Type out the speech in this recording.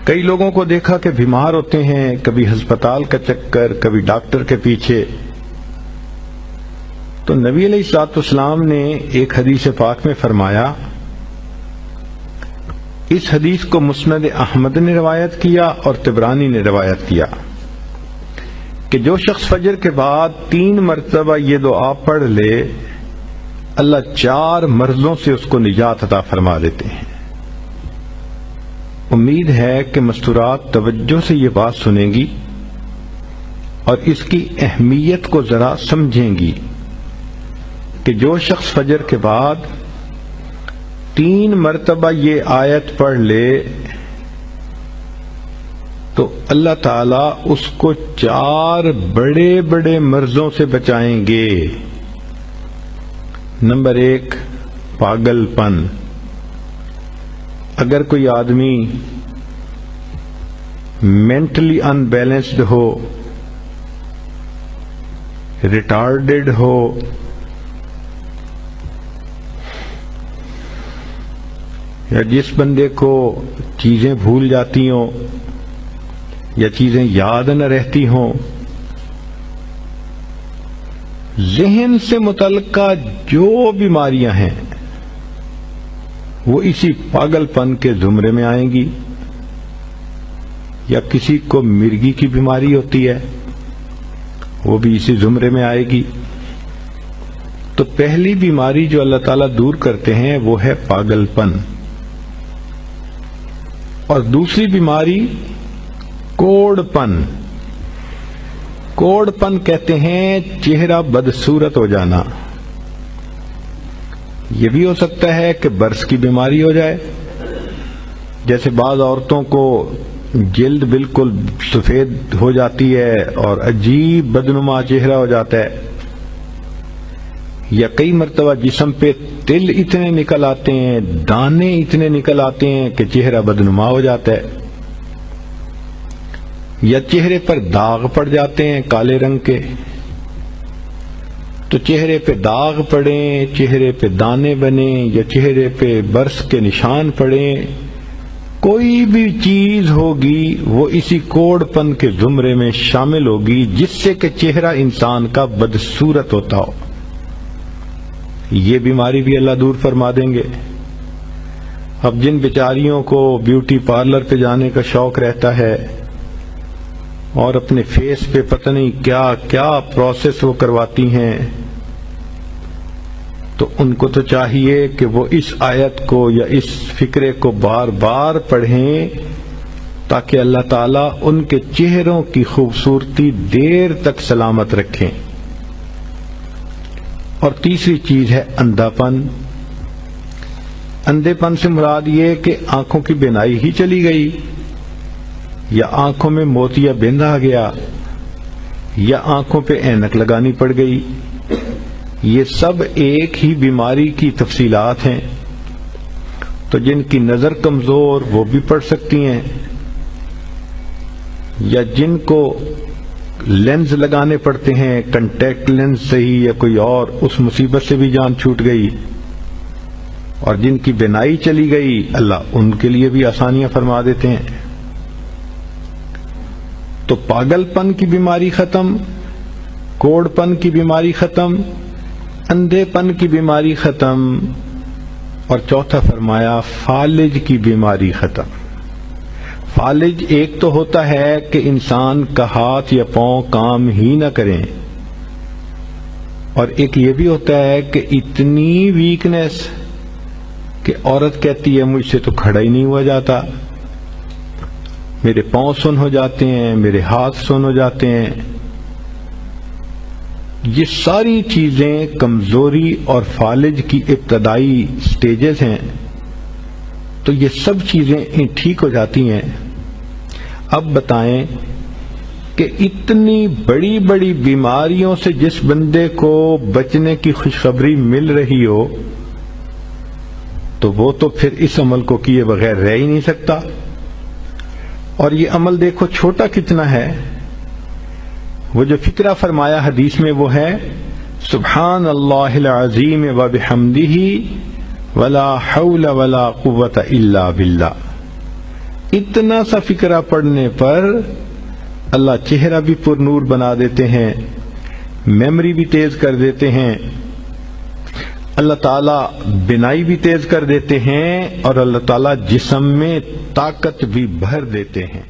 کئی لوگوں کو دیکھا کہ بیمار ہوتے ہیں، کبھی ہسپتال کا چکر، کبھی ڈاکٹر کے پیچھے. تو نبی علیہ الصلوۃ والسلام نے ایک حدیث پاک میں فرمایا، اس حدیث کو مسند احمد نے روایت کیا اور طبرانی نے روایت کیا کہ جو شخص فجر کے بعد 3 مرتبہ یہ دعا پڑھ لے، اللہ 4 مرضوں سے اس کو نجات عطا فرما دیتے ہیں. امید ہے کہ مستورات توجہ سے یہ بات سنیں گی اور اس کی اہمیت کو ذرا سمجھیں گی کہ جو شخص فجر کے بعد 3 مرتبہ یہ آیت پڑھ لے تو اللہ تعالیٰ اس کو 4 بڑے بڑے مرضوں سے بچائیں گے. نمبر 1، پاگل پن. اگر کوئی آدمی مینٹلی ان بیلنسڈ ہو، ریٹارڈڈ ہو، یا جس بندے کو چیزیں بھول جاتی ہوں یا چیزیں یاد نہ رہتی ہوں، ذہن سے متعلقہ جو بیماریاں ہیں وہ اسی پاگل پن کے زمرے میں آئیں گی. یا کسی کو مرگی کی بیماری ہوتی ہے، وہ بھی اسی زمرے میں آئے گی. تو پہلی بیماری جو اللہ تعالیٰ دور کرتے ہیں وہ ہے پاگل پن، اور دوسری بیماری کوڑ پن. کوڑ پن کہتے ہیں چہرہ بدصورت ہو جانا. یہ بھی ہو سکتا ہے کہ برس کی بیماری ہو جائے، جیسے بعض عورتوں کو جلد بالکل سفید ہو جاتی ہے اور عجیب بدنما چہرہ ہو جاتا ہے، یا کئی مرتبہ جسم پہ تل اتنے نکل آتے ہیں، دانے اتنے نکل آتے ہیں کہ چہرہ بدنما ہو جاتا ہے، یا چہرے پر داغ پڑ جاتے ہیں کالے رنگ کے. تو چہرے پہ داغ پڑیں، چہرے پہ دانے بنیں، یا چہرے پہ برس کے نشان پڑیں، کوئی بھی چیز ہوگی وہ اسی کوڑ پن کے زمرے میں شامل ہوگی جس سے کہ چہرہ انسان کا بدصورت ہوتا ہو. یہ بیماری بھی اللہ دور فرما دیں گے. اب جن بیچاریوں کو بیوٹی پارلر پہ جانے کا شوق رہتا ہے اور اپنے فیس پہ پتہ نہیں کیا کیا پروسیس وہ کرواتی ہیں، تو ان کو تو چاہیے کہ وہ اس آیت کو یا اس فکرے کو بار بار پڑھیں تاکہ اللہ تعالیٰ ان کے چہروں کی خوبصورتی دیر تک سلامت رکھیں. اور تیسری چیز ہے اندھا پن. اندھے پن سے مراد یہ کہ آنکھوں کی بینائی ہی چلی گئی، یا آنکھوں میں موتیا بند آ گیا، یا آنکھوں پہ اینک لگانی پڑ گئی. یہ سب ایک ہی بیماری کی تفصیلات ہیں. تو جن کی نظر کمزور وہ بھی پڑھ سکتی ہیں، یا جن کو لینز لگانے پڑتے ہیں، کنٹیکٹ لینز صحیح یا کوئی اور، اس مصیبت سے بھی جان چھوٹ گئی. اور جن کی بینائی چلی گئی اللہ ان کے لیے بھی آسانیاں فرما دیتے ہیں. تو پاگل پن کی بیماری ختم، کوڑ پن کی بیماری ختم، اندھے پن کی بیماری ختم، اور چوتھا فرمایا فالج کی بیماری ختم. فالج ایک تو ہوتا ہے کہ انسان کا ہاتھ یا پاؤں کام ہی نہ کریں، اور ایک یہ بھی ہوتا ہے کہ اتنی ویکنس کہ عورت کہتی ہے مجھ سے تو کھڑا ہی نہیں ہوا جاتا، میرے پاؤں سن ہو جاتے ہیں، میرے ہاتھ سن ہو جاتے ہیں. یہ ساری چیزیں کمزوری اور فالج کی ابتدائی سٹیجز ہیں. تو یہ سب چیزیں ٹھیک ہو جاتی ہیں. اب بتائیں کہ اتنی بڑی بڑی بیماریوں سے جس بندے کو بچنے کی خوشخبری مل رہی ہو تو وہ تو پھر اس عمل کو کیے بغیر رہ ہی نہیں سکتا. اور یہ عمل دیکھو چھوٹا کتنا ہے. وہ جو فکرہ فرمایا حدیث میں وہ ہے سبحان اللہ العظیم وبحمدہ ولا حول ولا قوت الا باللہ. اتنا سا فقرہ پڑھنے پر اللہ چہرہ بھی پر نور بنا دیتے ہیں، میموری بھی تیز کر دیتے ہیں، اللہ تعالیٰ بینائی بھی تیز کر دیتے ہیں، اور اللہ تعالیٰ جسم میں طاقت بھی بھر دیتے ہیں۔